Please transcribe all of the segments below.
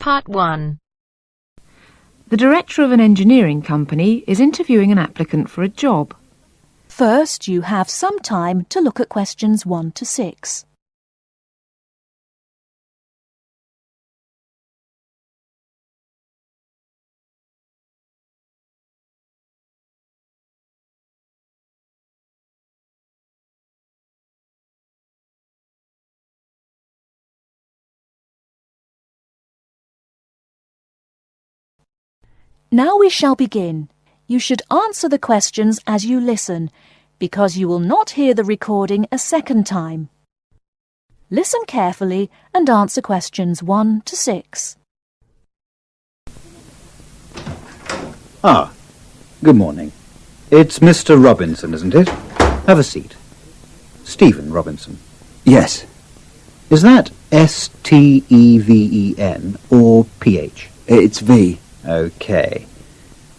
Part 1. The director of an engineering company is interviewing an applicant for a job. First, you have some time to look at questions 1 to 6. Now we shall begin. You should answer the questions as you listen, because you will not hear the recording a second time. Listen carefully and answer questions 1 to 6. Good morning. It's Mr. Robinson, isn't it? Have a seat. Stephen Robinson. Yes. Is that S-T-E-V-E-N or P-H? It's V. OK.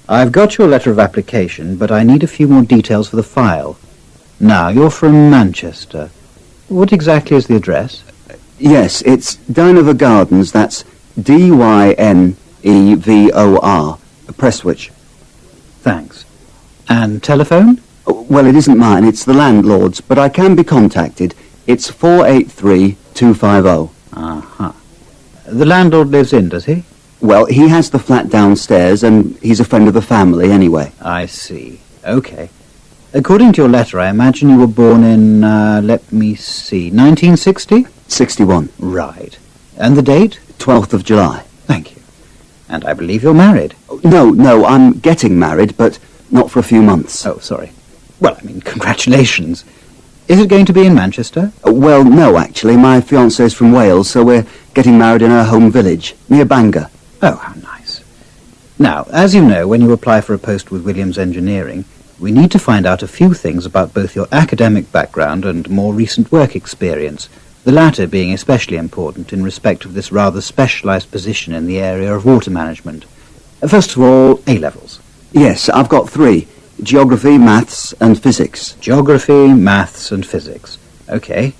I've got your letter of application, but I need a few more details for the file. Now, you're from Manchester. What exactly is the address? Yes, it's Dynevor Gardens. That's D-Y-N-E-V-O-R. Prestwich. Thanks. And telephone? Well, it isn't mine. It's the landlord's, but I can be contacted. It's 483-250. Uh-huh. The landlord lives in, does he? Well, he has the flat downstairs, and he's a friend of the family anyway. I see. OK. According to your letter, I imagine you were born in, let me see, 1960? 61. Right. And the date? 12th of July. Thank you. And I believe you're married. No, I'm getting married, but not for a few months. Oh, sorry. Well, I mean, congratulations. Is it going to be in Manchester? Well, no, actually. My fiancée is from Wales, so we're getting married in her home village, near Bangor. Oh, how nice. Now, as you know, when you apply for a post with Williams Engineering, we need to find out a few things about both your academic background and more recent work experience, the latter being especially important in respect of this rather specialised position in the area of water management. First of all, A-levels. Yes, I've got 3. Geography, maths and physics. Geography, maths and physics. OK.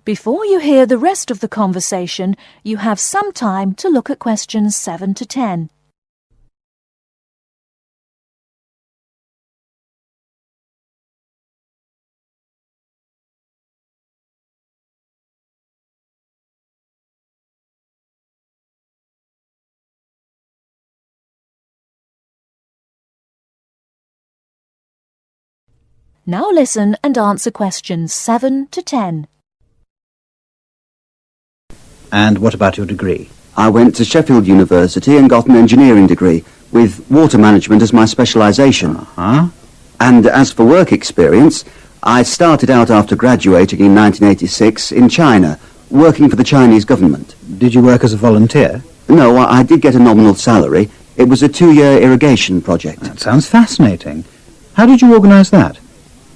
Before you hear the rest of the conversation, you have some time to look at questions 7 to 10. Now listen and answer questions 7 to 10. And what about your degree? I went to Sheffield University and got an engineering degree, with water management as my specialisation. Uh-huh. And as for work experience, I started out after graduating in 1986 in China, working for the Chinese government. Did you work as a volunteer? No, I did get a nominal salary. It was a 2-year irrigation project. That sounds fascinating. How did you organise that?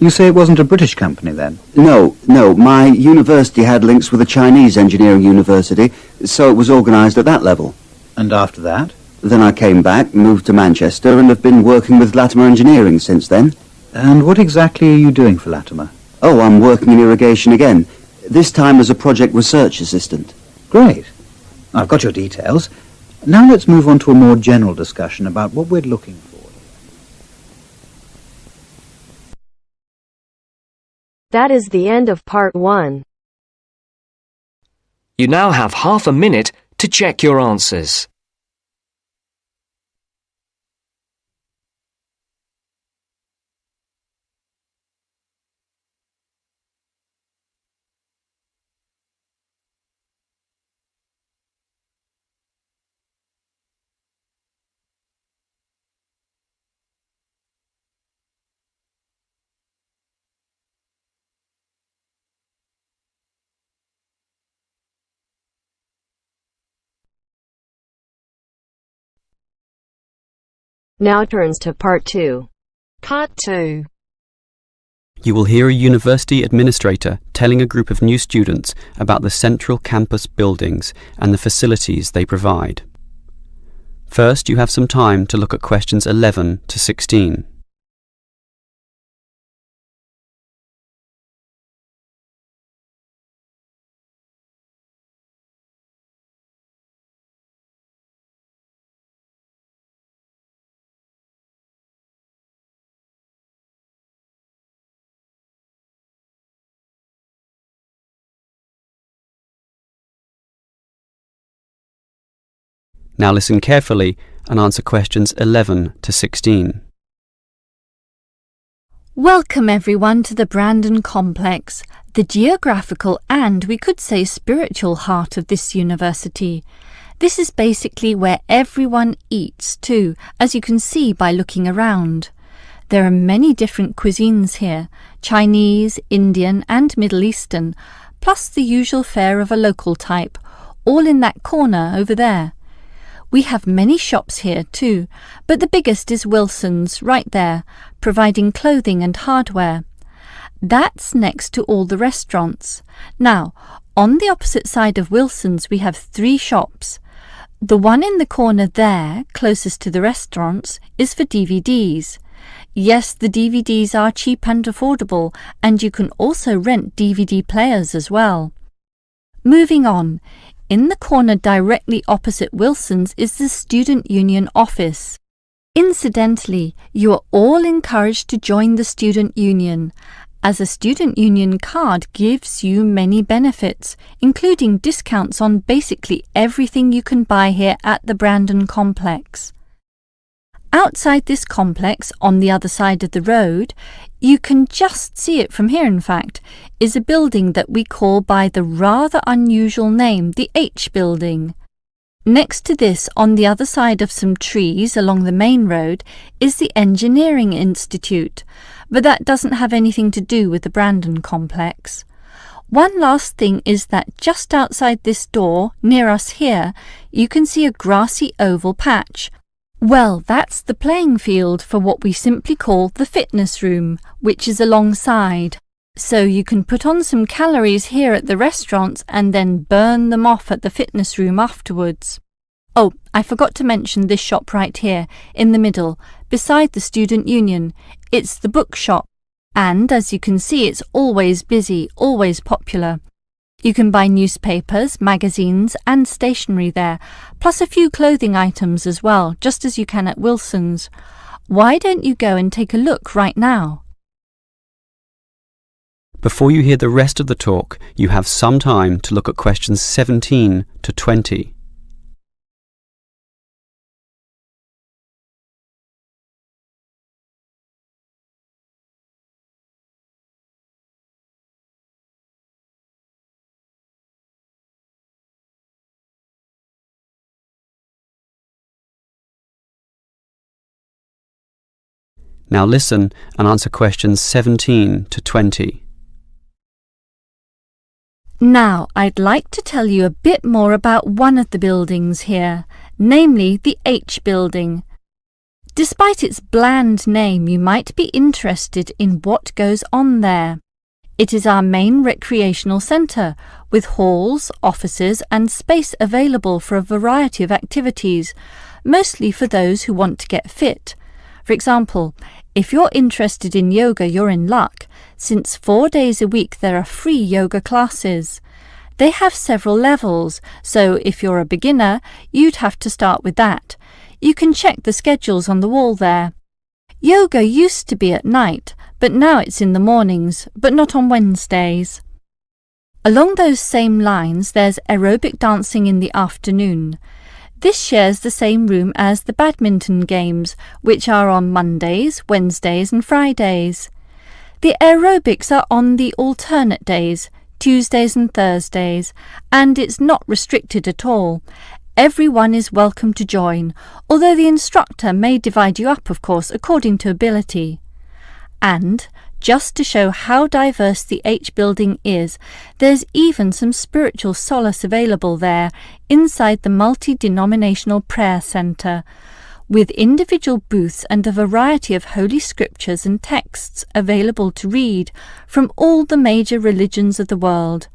You say it wasn't a British company, then? No. My university had links with a Chinese engineering university, so it was organised at that level. And after that? Then I came back, moved to Manchester, and have been working with Latimer Engineering since then. And what exactly are you doing for Latimer? Oh, I'm working in irrigation again, this time as a project research assistant. Great. I've got your details. Now let's move on to a more general discussion about what we're looking for. That is the end of Part 1. You now have half a minute to check your answers. Now turns to Part 2. Part 2. You will hear a university administrator telling a group of new students about the central campus buildings and the facilities they provide. First, you have some time to look at questions 11 to 16. Now listen carefully and answer questions 11 to 16. Welcome everyone to the Brandon Complex, the geographical and, we could say, spiritual heart of this university. This is basically where everyone eats too, as you can see by looking around. There are many different cuisines here, Chinese, Indian and Middle Eastern, plus the usual fare of a local type, all in that corner over there. We have many shops here too, but the biggest is Wilson's, right there, providing clothing and hardware. That's next to all the restaurants. Now, on the opposite side of Wilson's we have 3 shops. The one in the corner there, closest to the restaurants, is for DVDs. Yes, the DVDs are cheap and affordable, and you can also rent DVD players as well. Moving on, in the corner directly opposite Wilson's is the Student Union office. Incidentally, you are all encouraged to join the Student Union, as a Student Union card gives you many benefits, including discounts on basically everything you can buy here at the Brandon Complex. Outside this complex, on the other side of the road, you can just see it from here in fact, is a building that we call by the rather unusual name, the H Building. Next to this, on the other side of some trees along the main road, is the Engineering Institute, but that doesn't have anything to do with the Brandon Complex. One last thing is that just outside this door, near us here, you can see a grassy oval patch. Well, that's the playing field for what we simply call the fitness room, which is alongside. So you can put on some calories here at the restaurants and then burn them off at the fitness room afterwards. Oh, I forgot to mention this shop right here, in the middle, beside the Student Union. It's the bookshop, and as you can see, it's always busy, always popular. You can buy newspapers, magazines and stationery there, plus a few clothing items as well, just as you can at Wilson's. Why don't you go and take a look right now? Before you hear the rest of the talk, you have some time to look at questions 17 to 20. Now listen and answer questions 17 to 20. Now, I'd like to tell you a bit more about one of the buildings here, namely the H Building. Despite its bland name, you might be interested in what goes on there. It is our main recreational centre, with halls, offices and space available for a variety of activities, mostly for those who want to get fit. For example, if you're interested in yoga, you're in luck, since 4 days a week there are free yoga classes. They have several levels, so if you're a beginner, you'd have to start with that. You can check the schedules on the wall there. Yoga used to be at night, but now it's in the mornings, but not on Wednesdays. Along those same lines, there's aerobic dancing in the afternoon. This shares the same room as the badminton games, which are on Mondays, Wednesdays and Fridays. The aerobics are on the alternate days, Tuesdays and Thursdays, and it's not restricted at all. Everyone is welcome to join, although the instructor may divide you up, of course, according to ability. And, just to show how diverse the H Building is, there's even some spiritual solace available there inside the multi-denominational prayer centre, with individual booths and a variety of holy scriptures and texts available to read from all the major religions of the world.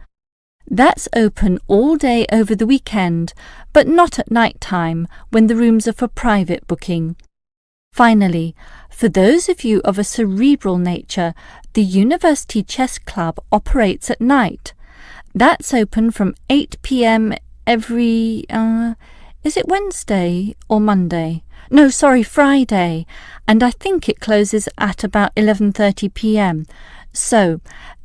That's open all day over the weekend, but not at night time, when the rooms are for private booking. Finally, for those of you of a cerebral nature, the University Chess Club operates at night. That's open from 8 p.m. every, is it Wednesday or Monday? No, sorry, Friday. And I think it closes at about 11:30 p.m. So,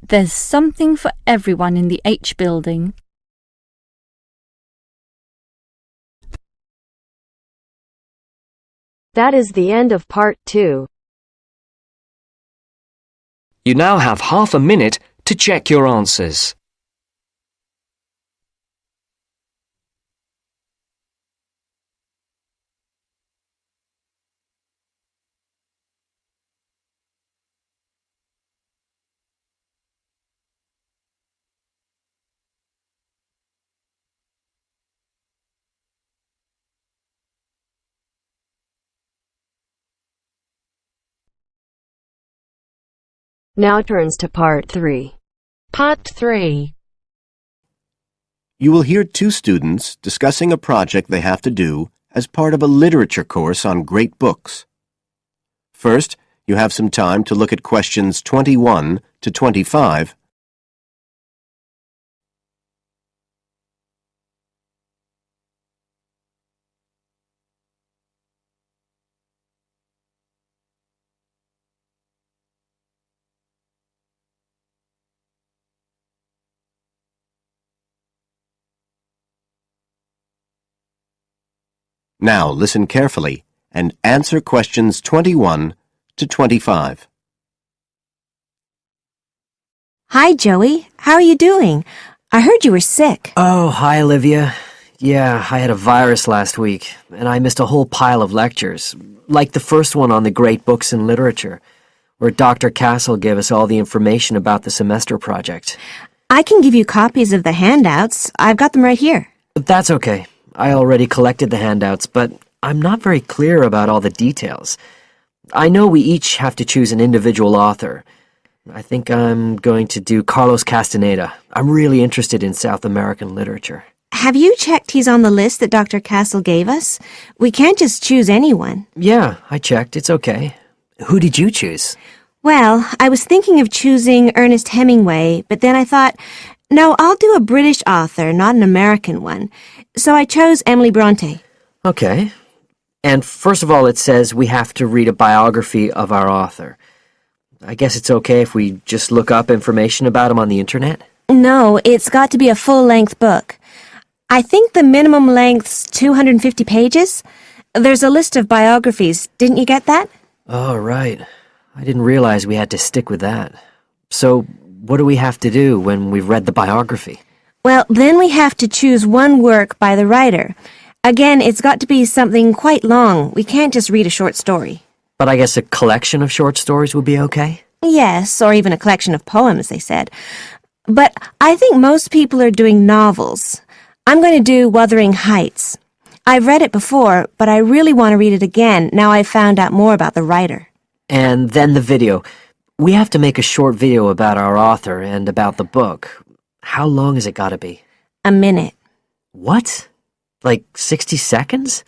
there's something for everyone in the H Building. That is the end of part 2. You now have half a minute to check your answers. Now turns to part 3. Part 3. You will hear two students discussing a project they have to do as part of a literature course on great books. First, you have some time to look at questions 21 to 25. Now listen carefully and answer questions 21 to 25. Hi, Joey. How are you doing? I heard you were sick. Oh, hi, Olivia. Yeah, I had a virus last week, and I missed a whole pile of lectures, like the first one on the great books in literature, where Dr. Castle gave us all the information about the semester project. I can give you copies of the handouts. I've got them right here. That's okay. I already collected the handouts, but I'm not very clear about all the details. I know we each have to choose an individual author. I think I'm going to do Carlos Castaneda. I'm really interested in South American literature. Have you checked he's on the list that Dr. Castle gave us? We can't just choose anyone. Yeah, I checked. It's okay. Who did you choose? Well, I was thinking of choosing Ernest Hemingway, but then I thought, no, I'll do a British author, not an American one. So I chose Emily Bronte. Okay. And first of all, it says we have to read a biography of our author. I guess it's okay if we just look up information about him on the internet? No, it's got to be a full-length book. I think the minimum length's 250 pages. There's a list of biographies. Didn't you get that? Oh, right. I didn't realize we had to stick with that. So, what do we have to do when we've read the biography? Well, then we have to choose one work by the writer. Again, it's got to be something quite long. We can't just read a short story. But I guess a collection of short stories would be okay? Yes, or even a collection of poems, they said. But I think most people are doing novels. I'm going to do Wuthering Heights. I've read it before, but I really want to read it again now I've found out more about the writer. And then the video. We have to make a short video about our author and about the book. How long has it got to be? A minute. What? Like 60 seconds?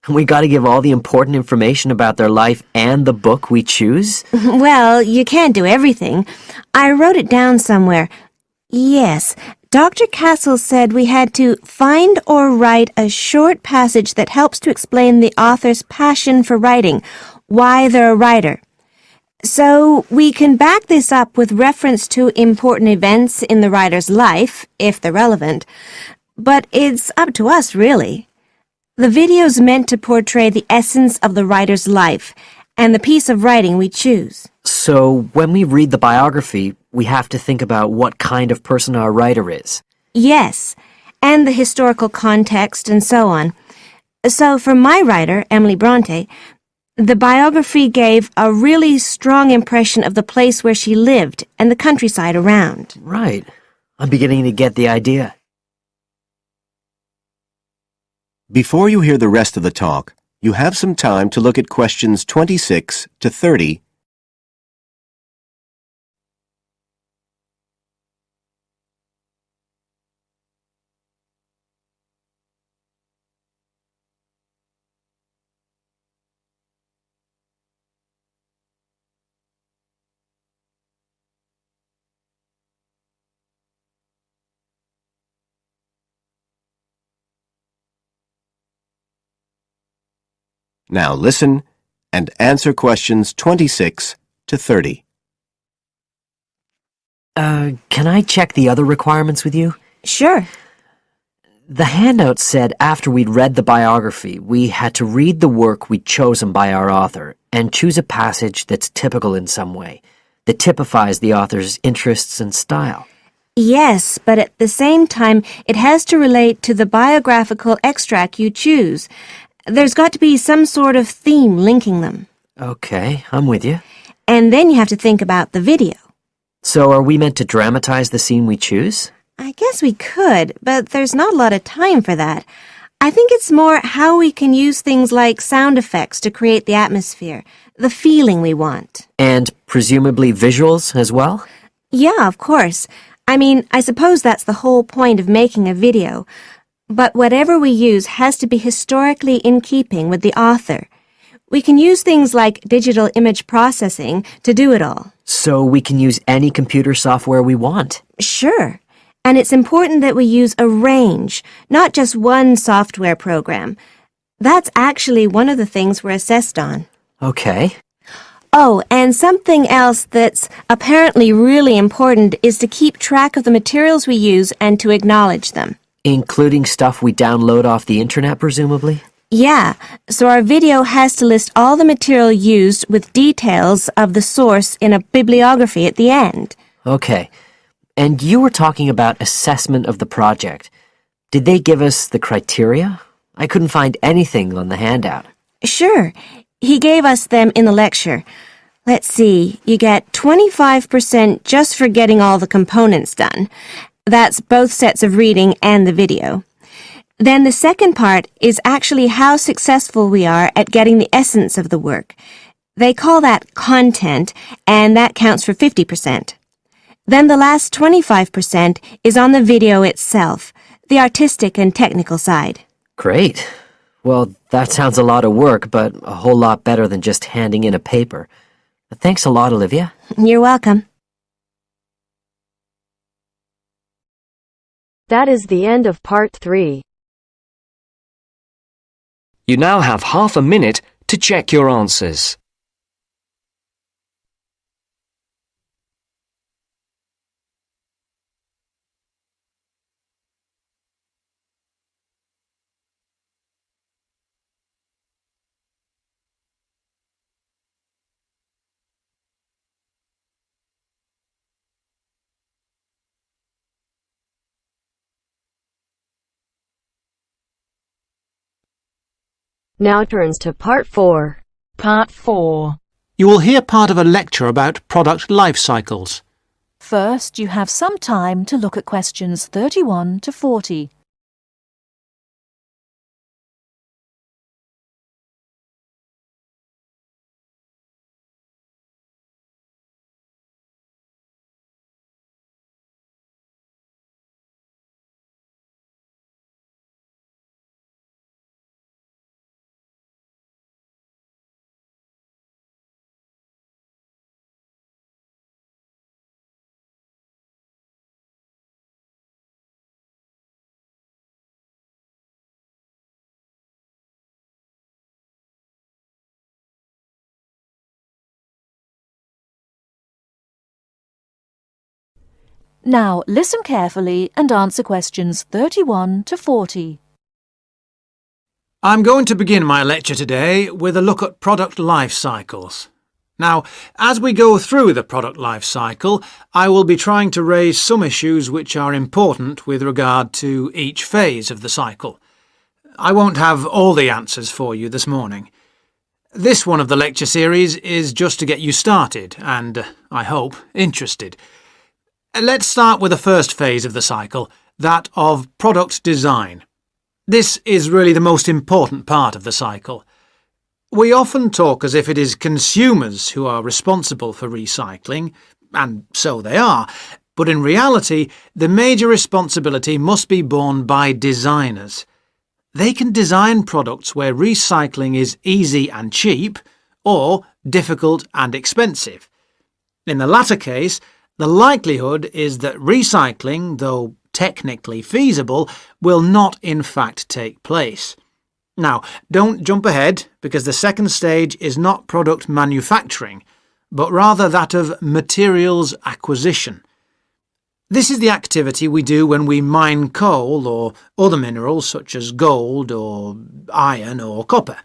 We got to give all the important information about their life and the book we choose? Well, you can't do everything. I wrote it down somewhere. Yes, Dr. Castle said we had to find or write a short passage that helps to explain the author's passion for writing, why they're a writer. So we can back this up with reference to important events in the writer's life, if they're relevant. But it's up to us, really. The video's meant to portray the essence of the writer's life and the piece of writing we choose. So when we read the biography, we have to think about what kind of person our writer is. Yes, and the historical context and so on. So for my writer, Emily Bronte, the biography gave a really strong impression of the place where she lived and the countryside around. Right. I'm beginning to get the idea. Before you hear the rest of the talk, you have some time to look at questions 26 to 30. Now listen and answer questions 26 to 30. Can I check the other requirements with you? Sure. The handout said after we'd read the biography, we had to read the work we'd chosen by our author and choose a passage that's typical in some way, that typifies the author's interests and style. Yes, but at the same time, it has to relate to the biographical extract you choose. There's got to be some sort of theme linking them. Okay, I'm with you. And then you have to think about the video. So are we meant to dramatize the scene we choose? I guess we could, but there's not a lot of time for that. I think it's more how we can use things like sound effects to create the atmosphere, the feeling we want. And presumably visuals as well? Yeah, of course. I mean, I suppose that's the whole point of making a video. But whatever we use has to be historically in keeping with the author. We can use things like digital image processing to do it all. So we can use any computer software we want? Sure. And it's important that we use a range, not just one software program. That's actually one of the things we're assessed on. Okay. Oh, and something else that's apparently really important is to keep track of the materials we use and to acknowledge them. Including stuff we download off the internet, presumably? Yeah, so our video has to list all the material used with details of the source in a bibliography at the end. Okay. And you were talking about assessment of the project. Did they give us the criteria? I couldn't find anything on the handout. Sure. He gave us them in the lecture. Let's see, you get 25% just for getting all the components done. That's both sets of reading and the video. Then the second part is actually how successful we are at getting the essence of the work. They call that content, and that counts for 50%. Then the last 25% is on the video itself, the artistic and technical side. Great. Well, that sounds a lot of work, but a whole lot better than just handing in a paper. Thanks a lot, Olivia. You're welcome. That is the end of part 3. You now have half a minute to check your answers. Now turns to part 4. Part 4. You will hear part of a lecture about product life cycles. First, you have some time to look at questions 31 to 40. Now, listen carefully and answer questions 31 to 40. I'm going to begin my lecture today with a look at product life cycles. Now, as we go through the product life cycle, I will be trying to raise some issues which are important with regard to each phase of the cycle. I won't have all the answers for you this morning. This one of the lecture series is just to get you started and, I hope, interested. Let's start with the first phase of the cycle, that of product design. This is really the most important part of the cycle. We often talk as if it is consumers who are responsible for recycling, and so they are, but in reality, the major responsibility must be borne by designers. They can design products where recycling is easy and cheap, or difficult and expensive. In the latter case, the likelihood is that recycling, though technically feasible, will not in fact take place. Now, don't jump ahead, because the second stage is not product manufacturing, but rather that of materials acquisition. This is the activity we do when we mine coal or other minerals such as gold or iron or copper.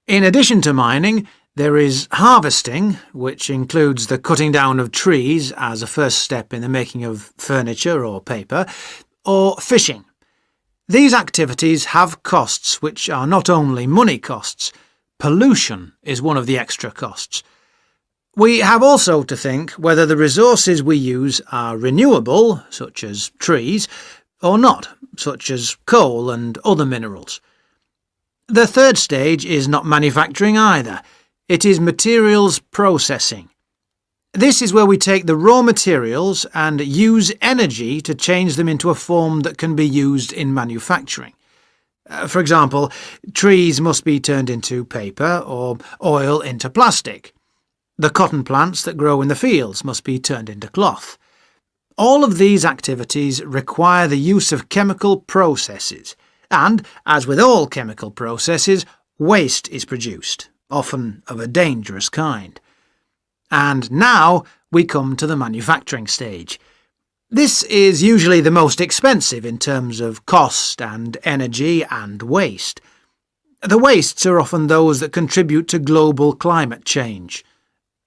In addition to mining, there is harvesting, which includes the cutting down of trees as a first step in the making of furniture or paper, or fishing. These activities have costs which are not only money costs. Pollution is one of the extra costs. We have also to think whether the resources we use are renewable, such as trees, or not, such as coal and other minerals. The third stage is not manufacturing either. It is materials processing. This is where we take the raw materials and use energy to change them into a form that can be used in manufacturing. For example, trees must be turned into paper or oil into plastic. The cotton plants that grow in the fields must be turned into cloth. All of these activities require the use of chemical processes, and, as with all chemical processes, waste is produced, often of a dangerous kind. And now we come to the manufacturing stage. This is usually the most expensive in terms of cost and energy and waste. The wastes are often those that contribute to global climate change.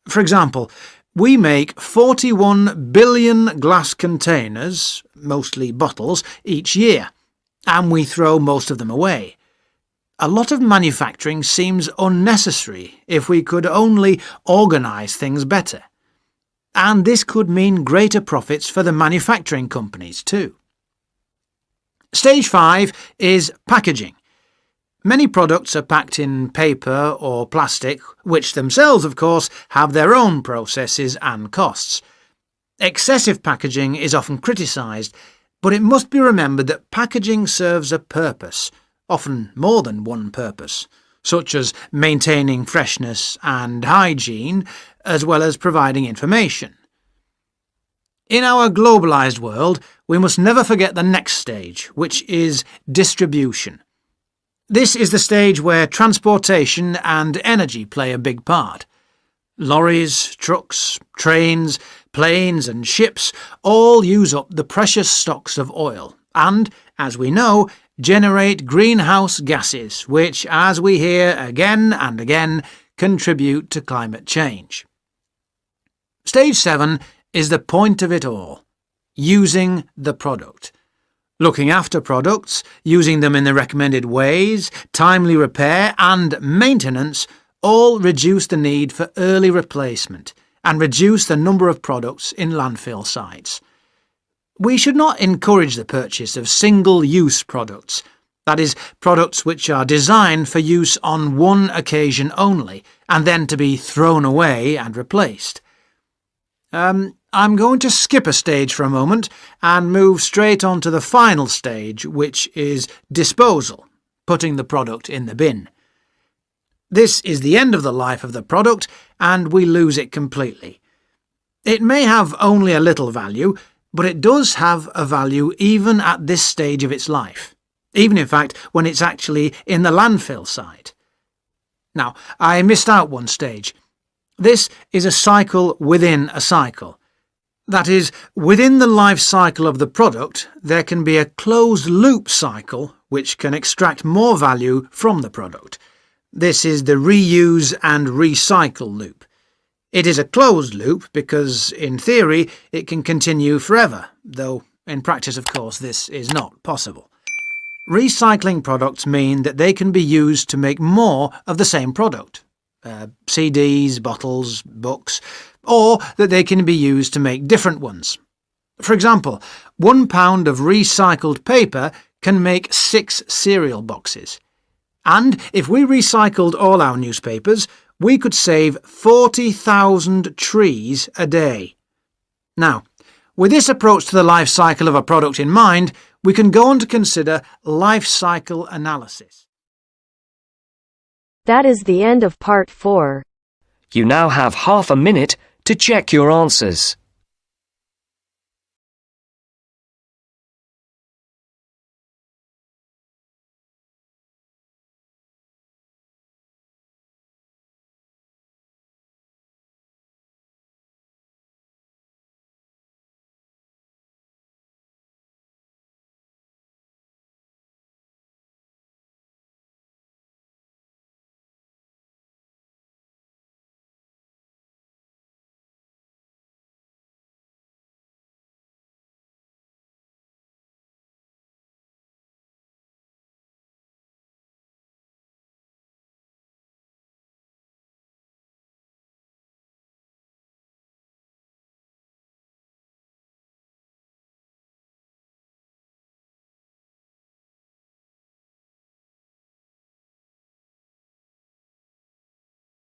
For example, we make 41 billion glass containers, mostly bottles, each year, and we throw most of them away. A lot of manufacturing seems unnecessary if we could only organise things better. And this could mean greater profits for the manufacturing companies too. Stage 5 is packaging. Many products are packed in paper or plastic, which themselves, of course, have their own processes and costs. Excessive packaging is often criticised, but it must be remembered that packaging serves a purpose, often more than one purpose, such as maintaining freshness and hygiene, as well as providing information. In our globalised world, we must never forget the next stage, which is distribution. This is the stage where transportation and energy play a big part. Lorries, trucks, trains, planes and ships all use up the precious stocks of oil and, as we know, generate greenhouse gases, which, as we hear again and again, contribute to climate change. Stage 7 is the point of it all, using the product. Looking after products, using them in the recommended ways, timely repair and maintenance all reduce the need for early replacement and reduce the number of products in landfill sites. We should not encourage the purchase of single-use products, that is, products which are designed for use on one occasion only and then to be thrown away and replaced. I'm going to skip a stage for a moment and move straight on to the final stage, which is disposal, putting the product in the bin. This is the end of the life of the product and we lose it completely. It may have only a little value, but it does have a value even at this stage of its life, even in fact when it's actually in the landfill site. Now, I missed out one stage. This is a cycle within a cycle. That is, within the life cycle of the product, there can be a closed-loop cycle which can extract more value from the product. This is the reuse and recycle loop. It is a closed loop because, in theory, it can continue forever, though in practice, of course, this is not possible. Recycling products mean that they can be used to make more of the same product. CDs, bottles, books, or that they can be used to make different ones. For example, 1 pound of recycled paper can make 6 cereal boxes. And if we recycled all our newspapers, we could save 40,000 trees a day. Now, with this approach to the life cycle of a product in mind, we can go on to consider life cycle analysis. That is the end of part 4. You now have half a minute to check your answers.